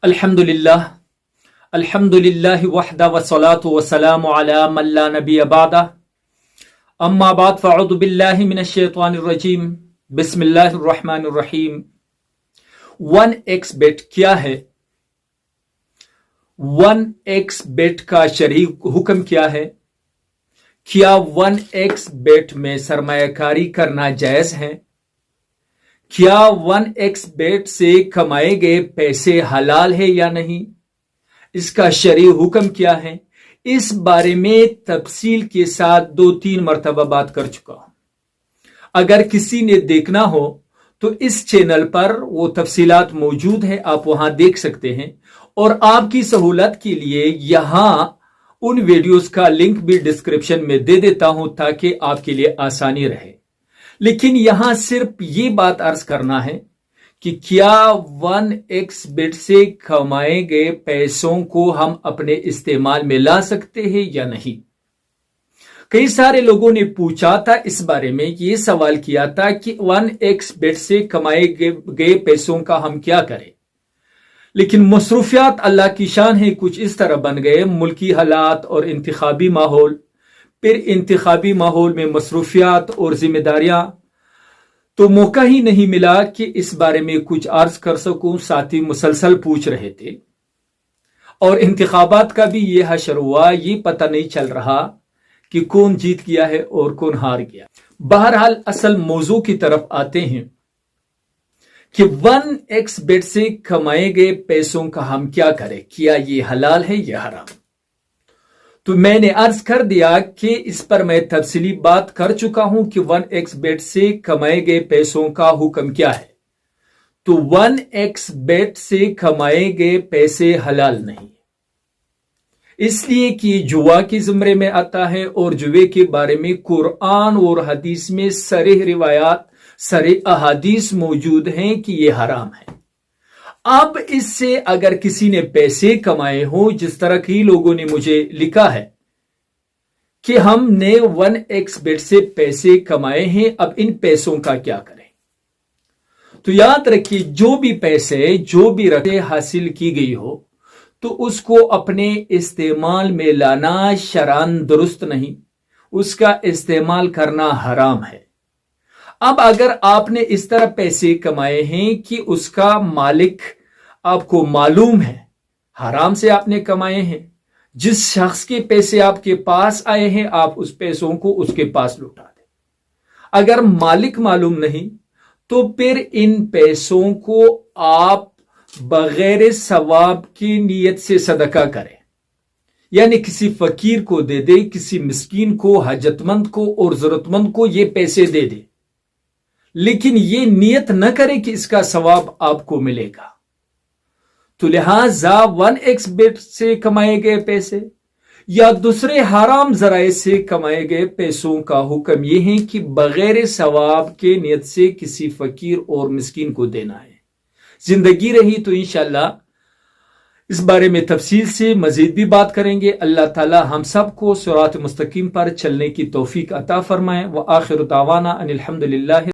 अल्हम्दुलिल्लाह वहदा वस्सलातु वस्सलामु अला मन ला नबिय्य बअदा अम्मा बाद फअऊज़ु बिल्लाहि मिनश शैतानिर रजीम बिस्मिल्लाहिर रहमानिर रहीम। 1xbet क्या है? 1xbet का शरई हुक्म क्या है? क्या 1xbet में सरमायाकारी करना जायज है? क्या 1xbet से कमाए गए पैसे हलाल है या नहीं? इसका शरई हुक्म क्या है? इस बारे में तफसील के साथ 2-3 मरतबा बात कर चुका हूं। अगर किसी ने देखना हो तो इस चैनल पर वो तफसीलात मौजूद है, आप वहां देख सकते हैं। और आपकी सहूलत के लिए यहां उन वीडियोस का लिंक भी डिस्क्रिप्शन में दे देता हूं ताकि आपके लिए आसानी रहे। लेकिन यहां सिर्फ ये बात अर्ज करना है कि क्या 1xbet से कमाए गए पैसों को हम अपने इस्तेमाल में ला सकते हैं या नहीं। कई सारे लोगों ने पूछा था इस बारे में, ये सवाल किया था कि 1xbet से कमाए गए पैसों का हम क्या करें। लेकिन मसरूफियात अल्लाह की शान है, कुछ इस तरह बन गए, मुल्की हालात और इंतखाबी माहौल, फिर इंतखाबी माहौल में मसरूफियात और जिम्मेदारियां, तो मौका ही नहीं मिला कि इस बारे में कुछ अर्ज कर सकूं। साथी मुसलसल पूछ रहे थे और इंतखाबात का भी ये हशर हुआ, ये पता नहीं चल रहा कि कौन जीत गया है और कौन हार गया। बहरहाल असल मौजू की तरफ आते हैं कि 1xbet से कमाए गए पैसों का हम क्या करें, क्या ये हलाल है या हराम। तो मैंने अर्ज कर दिया कि इस पर मैं तफसीली बात कर चुका हूं कि 1xbet से कमाए गए पैसों का हुक्म क्या है। तो 1xbet से कमाए गए पैसे हलाल नहीं, इसलिए कि जुआ के ज़ुमरे में आता है और जुए के बारे में कुरान और हदीस में सरीह रिवायात, सरीह अहादीस मौजूद हैं कि यह हराम है। अब इससे अगर किसी ने पैसे कमाए हो, जिस तरह की लोगों ने मुझे लिखा है कि हमने 1xbet से पैसे कमाए हैं, अब इन पैसों का क्या करें। तो याद रखिए, जो भी पैसे, जो भी रकम हासिल की गई हो तो उसको अपने इस्तेमाल में लाना शरान दुरुस्त नहीं, उसका इस्तेमाल करना हराम है। अब अगर आपने इस तरह पैसे कमाए हैं कि उसका मालिक आपको मालूम है, हराम से आपने कमाए हैं, जिस शख्स के पैसे आपके पास आए हैं आप उस पैसों को उसके पास लौटा दें। अगर मालिक मालूम नहीं तो फिर इन पैसों को आप बगैर सवाब की नीयत से सदका करें, यानी किसी फकीर को दे दे, किसी मिस्कीन को, हाजतमंद को और जरूरतमंद को ये पैसे दे दे, लेकिन ये नियत न करे कि इसका सवाब आपको मिलेगा। तो लिहाजा 1xbet से कमाए गए पैसे या दूसरे हराम जराए से कमाए गए पैसों का हुक्म यह है कि बगैर सवाब के नियत से किसी फकीर और मिस्कीन को देना है। जिंदगी रही तो इंशाअल्लाह इस बारे में तफसील से मजीद भी बात करेंगे। अल्लाह ताला हम सबको सिरात मुस्तकीम पर चलने की तौफीक अता फरमाए। व आखिर दावाना अनिल हम्दुलिल्लाह।